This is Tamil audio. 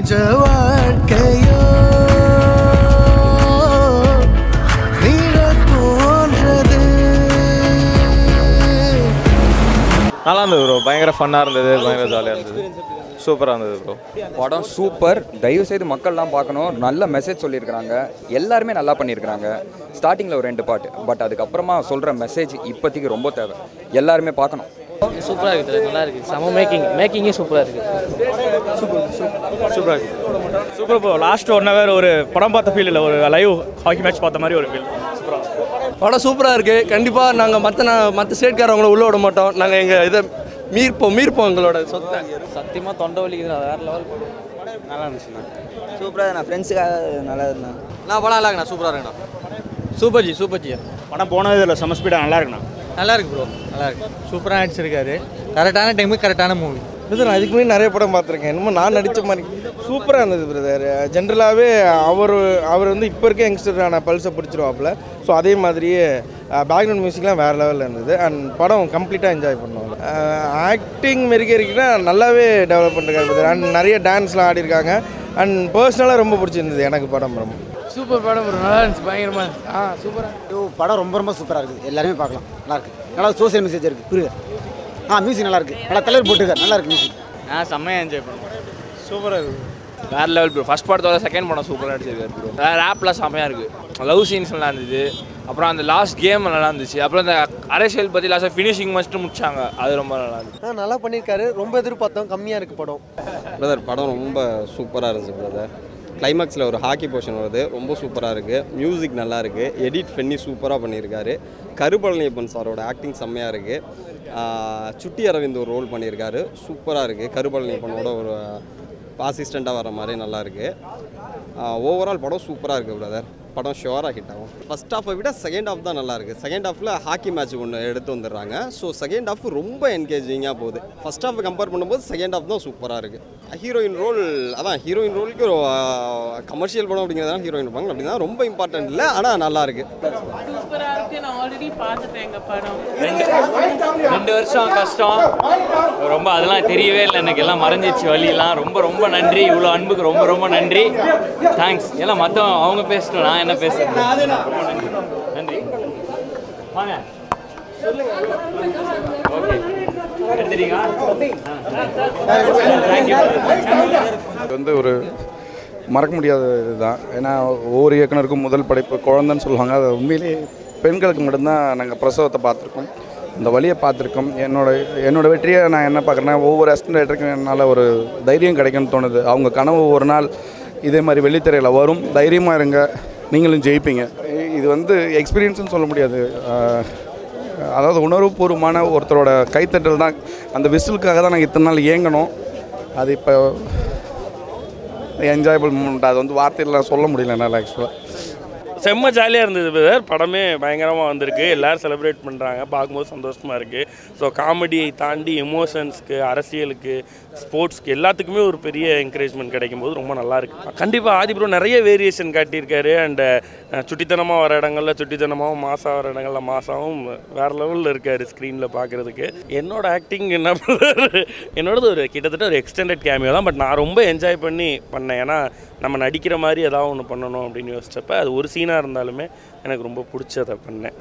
நிஜ வாழ்க்கையோ நல்லா இருந்தது ப்ரோ. பயங்கர ஃபன்னாக இருந்தது, பயங்கர ஜாலியாக இருந்தது, சூப்பராக இருந்தது ப்ரோ. படம் சூப்பர். தயவுசெய்து மக்கள்லாம் பார்க்கணும். நல்ல மெசேஜ் சொல்லியிருக்கிறாங்க, எல்லாருமே நல்லா பண்ணியிருக்கிறாங்க. ஸ்டார்டிங்கில் ஒரு 2 பாட்டு, பட் அதுக்கப்புறமா சொல்கிற மெசேஜ் இப்போதைக்கு ரொம்ப தேவை. எல்லாருமே பார்க்கணும். சூப்பராக இருக்குது, நல்லா இருக்குது. செம மேக்கிங்கே சூப்பராக இருக்குது. சூப்பராக இருக்குது. Super bro. லாஸ்ட் 1 hour ஒரு படம் பார்த்த ஃபீல் இல்லை, ஒரு லைவ் ஹாக்கி மேட்ச் பார்த்த மாதிரி ஒரு ஃபீல். படம் சூப்பராக இருக்குது. கண்டிப்பாக நாங்கள் மற்ற ஸ்டேட்காரவங்களை உள்ளே விட மாட்டோம். நாங்கள் எங்கள் இதை மீர்ப்போம் எங்களோட சொத்தை. சத்தியமாக தொண்டை வலிக்குது, வேறு லெவல். நல்லா இருந்துச்சுண்ணா, சூப்பராக நான் ஃப்ரெண்ட்ஸுக்காக நல்லா இருந்தேன். நான் படம் நல்லா இருக்குண்ணா, சூப்பராக இருக்குண்ணா. சூப்பர்ஜி படம் போனது இல்லை, செம ஸ்பீடாக நல்லா இருக்குண்ணா. நல்லா இருக்கு ப்ரோ, நல்லா இருக்கு. சூப்பராக நடிச்சிருக்காரு. கரெக்டான டைமுக்கு கரெக்டான மூவி. பிரதர், நான் இதுக்கு முன்னாடி நிறைய படம் பார்த்துருக்கேன். இன்னமும் நான் நடித்த மாதிரி சூப்பராக இருந்தது பிரதர். ஜென்ரலாகவே அவர் வந்து இப்போ இருக்க யங்ஸ்டரான பல்ஸை பிடிச்சிருவாப்புல. ஸோ அதே மாதிரியே பேக்ரவுண்ட் மியூசிக்லாம் வேறு லெவலில் இருந்தது. அண்ட் படம் கம்ப்ளீட்டாக என்ஜாய் பண்ணுவாங்க. ஆக்டிங் மெருகேறிக்கினா நல்லாவே டெவலப் பண்ணிருக்காரு பிரதர். அண்ட் நிறைய டான்ஸ்லாம் ஆடிருக்காங்க. அண்ட் பர்சனலாக ரொம்ப பிடிச்சிருந்தது எனக்கு படம். ரொம்ப சூப்பர் படம் ப்ரோ, நல்லா இருந்துச்சு, பயங்கரமாக. சூப்பராக படம் ரொம்ப சூப்பராக இருக்குது. எல்லாருமே பார்க்கலாம், நல்லா இருக்குது. நல்லா சோசியல் மெசேஜ் இருக்குது, புரியுது. மியூசிக் நல்லா இருக்குது, நல்லா தலைவர் போட்டுருக்காரு, நல்லா இருக்குது மியூசிக். செம்மையாக என்ஜாய் பண்ணுவோம். சூப்பராக இருக்குது, வேறு லெவல் ப்ரோ. ஃபஸ்ட் படத்தோட செகண்ட் படம் சூப்பராக நடிச்சிருக்காரு ப்ரோ. ரேப்லாம் செம்மையாக இருக்குது, லவ் சீன்ஸ் நல்லா இருந்தது. அப்புறம் அந்த லாஸ்ட் கேம் நல்லா இருந்துச்சு. அப்புறம் அந்த அரசியல் பற்றி லாஸ்ட்டாக ஃபினிஷிங் மட்டும் முடிச்சாங்க, அது ரொம்ப நல்லா இருந்துச்சு. நல்லா பண்ணியிருக்காரு. ரொம்ப எதிர்பார்த்தோம், கம்மியாக இருக்குது படம். பிரதர், படம் ரொம்ப சூப்பராக இருந்துச்சு பிரதர். கிளைமேக்ஸில் ஒரு ஹாக்கி போர்ஷன் வருது, ரொம்ப சூப்பராக இருக்குது. மியூசிக் நல்லா இருக்குது, எடிட் பண்ணி சூப்பராக பண்ணியிருக்காரு. கருபழனியப்பன் சாரோட ஆக்டிங் செம்மையாக இருக்குது. சுட்டி அரவிந்த் ஒரு ரோல் பண்ணியிருக்காரு, சூப்பராக இருக்குது. கருபழனியப்பனோட ஒரு அசிஸ்டண்ட்டாக வர மாதிரி நல்லா இருக்குது. ஓவரால் படம் சூப்பராக இருக்குது பிரதர். படம் ஷுவராக ஹிட் ஆகும். ஃபஸ்ட் ஹாஃபை விட செகண்ட் ஹாஃப் தான் நல்லா இருக்குது. செகண்ட் ஹாஃபில் ஹாக்கி மேட்ச் ஒன்று எடுத்து வந்துடுறாங்க. ஸோ செகண்ட் ஹாஃப் ரொம்ப என்கேஜிங்காக போகுது. ஃபஸ்ட் ஹாஃபை கம்பேர் பண்ணும்போது செகண்ட் ஹாஃப் தான் சூப்பராக இருக்குது. ஹீரோயின் ரோல், அதான் ஹீரோயின் ரோலுக்கு கமர்ஷியல் படம் அப்படிங்கிறதா ஹீரோயின் இருப்பாங்க, அப்படின்னா ரொம்ப இம்பார்ட்டன்ட் இல்லை, ஆனால் நல்லா இருக்குது. சூப்பராக இருக்குது. நான் ஆல்ரெடி பார்த்துட்டேன் எங்கள் படம். 2 வருஷம் கஷ்டம் ரொம்ப, அதெல்லாம் தெரியவே இல்லை எனக்கு. எல்லாம் மறைஞ்சிச்சு வழியெல்லாம். ரொம்ப ரொம்ப நன்றி, இவ்வளோ அன்புக்கு ரொம்ப ரொம்ப நன்றி. தேங்க்ஸ். எல்லாம் மற்ற அவங்க பேசட்டும், நான் என்ன பேசுகிறேன். நன்றி. வாங்க ஓகே, எடுத்துட்டீங்களா? இது வந்து ஒரு மறக்க முடியாத இதுதான். ஏன்னா ஒவ்வொரு இயக்குனருக்கும் முதல் படைப்பு குழந்தைன்னு சொல்லுவாங்க. அது உண்மையிலேயே பெண்களுக்கு மட்டும்தான். நாங்கள் பிரசவத்தை பார்த்துருக்கோம், இந்த வழியை பார்த்துருக்கோம். என்னோடய வெற்றியை நான் என்ன பார்க்குறேன்னா, ஒவ்வொரு அசிஸ்டன்ட் டைரக்டருக்கும் என்னால் ஒரு தைரியம் கிடைக்கும்னு தோணுது. அவங்க கனவு ஒரு நாள் இதே மாதிரி வெள்ளித்திரையில் வரும். தைரியமாக இருங்க, நீங்களும் ஜெயிப்பீங்க. இது வந்து எக்ஸ்பீரியன்ஸ்னு சொல்ல முடியாது. அதாவது உணர்வுபூர்வமான ஒருத்தரோட கைத்தட்டல் தான். அந்த விசிலுக்காக தான் நாங்கள் இத்தனை நாள் ஏங்கணும். அது இப்போ என்ஜாயபிள் மூமெண்ட். அது வந்து வார்த்தையில் சொல்ல முடியல என்னால். ஆக்சுவலாக செம்ம ஜாலியாக இருந்தது பிரதர். படமே பயங்கரமாக வந்திருக்கு, எல்லோரும் செலிப்ரேட் பண்ணுறாங்க, பார்க்கும்போது சந்தோஷமாக இருக்குது. ஸோ காமெடியை தாண்டி எமோஷன்ஸ்க்கு, அரசியலுக்கு, ஸ்போர்ட்ஸ்க்கு எல்லாத்துக்குமே ஒரு பெரிய என்கரேஜ்மெண்ட் கிடைக்கும் போது ரொம்ப நல்லாயிருக்கு. கண்டிப்பாக ஆதி ப்ரோ நிறைய வேரியேஷன் காட்டியிருக்காரு. அண்டு சுட்டித்தனமாக வர இடங்களில் சுட்டித்தனமாகவும், மாசாக வர இடங்களில் மாசாகவும் வேறு லெவலில் இருக்கார் ஸ்க்ரீனில் பார்க்குறதுக்கு. என்னோடய ஆக்டிங் என்ன பிரதர், என்னோடது ஒரு கிட்டத்தட்ட ஒரு எக்ஸ்டெண்டட் கேமியோ தான். பட் நான் ரொம்ப என்ஜாய் பண்ணி பண்ணேன். ஏன்னா நம்ம நடிக்கிற மாதிரி ஏதாவது ஒன்று பண்ணணும் அப்படின்னு யோசிச்சப்போ அது ஒரு சீனாக இருந்தாலுமே எனக்கு ரொம்ப பிடிச்சதை பண்ணேன்.